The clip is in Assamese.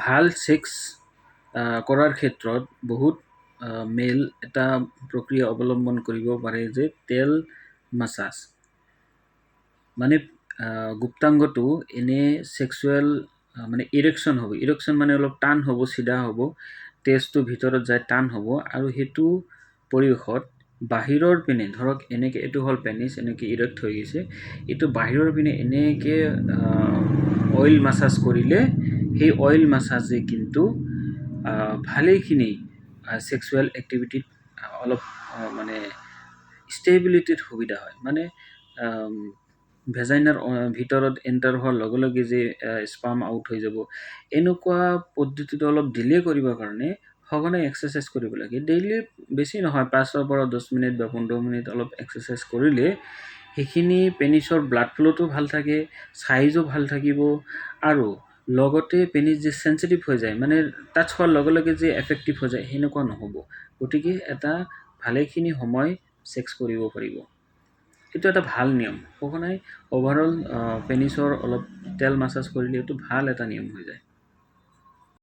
ভাল ছেক্স কৰাৰ ক্ষেত্ৰত বহুত মেল এটা প্ৰক্ৰিয়া অৱলম্বন কৰিব পাৰে যে তেল মাছাজ। মানে গুপ্তাংগটো এনে ছেক্সুৱেল মানে ইৰেকশ্যন হ'ব। ইৰেকশ্যন মানে অলপ টান হ'ব, চিধা হ'ব, তেজটো ভিতৰত যায় টান হ'ব, আৰু সেইটো পৰিৱেশত বাহিৰৰ পিনে ধৰক এনেকৈ এইটো হ'ল পেনিছ, এনেকৈ ইৰেক্ট হৈ গৈছে, এইটো বাহিৰৰ পিনে এনেকৈ অইল মাছাজ কৰিলে সেই অইল মাছাজে কিন্তু ভালেখিনি ছেক্সুৱেল এক্টিভিটিত অলপ মানে ষ্টেবিলিটিত সুবিধা হয়। মানে ভেজাইনাৰ ভিতৰত এণ্টাৰ হোৱাৰ লগে লগে যে স্পাম আউট হৈ যাব, এনেকুৱা পদ্ধতিটো অলপ ডিলে কৰিবৰ কাৰণে সঘনাই এক্সাৰচাইজ কৰিব লাগে। ডেইলি বেছি নহয়, 5ৰ পৰা 10 মিনিট বা 15 মিনিট অলপ এক্সাৰচাইজ কৰিলে সেইখিনি পেনিছৰ ব্লাড ফ্ল'টো ভাল থাকে, চাইজো ভাল থাকিব, আৰু লগতে পেনিছ যে চেঞ্চিটিভ হৈ যায়, মানে টাচ হোৱাৰ লগে লগে যে এফেক্টিভ হৈ যায়, সেনেকুৱা নহ'ব। গতিকে এটা ভালেখিনি সময় ছেক্স কৰিব পাৰিব। এইটো এটা ভাল নিয়ম। সঘনাই অভাৰঅল পেনিছৰ অলপ তেল মাছাজ কৰিলে এইটো ভাল এটা নিয়ম হৈ যায়।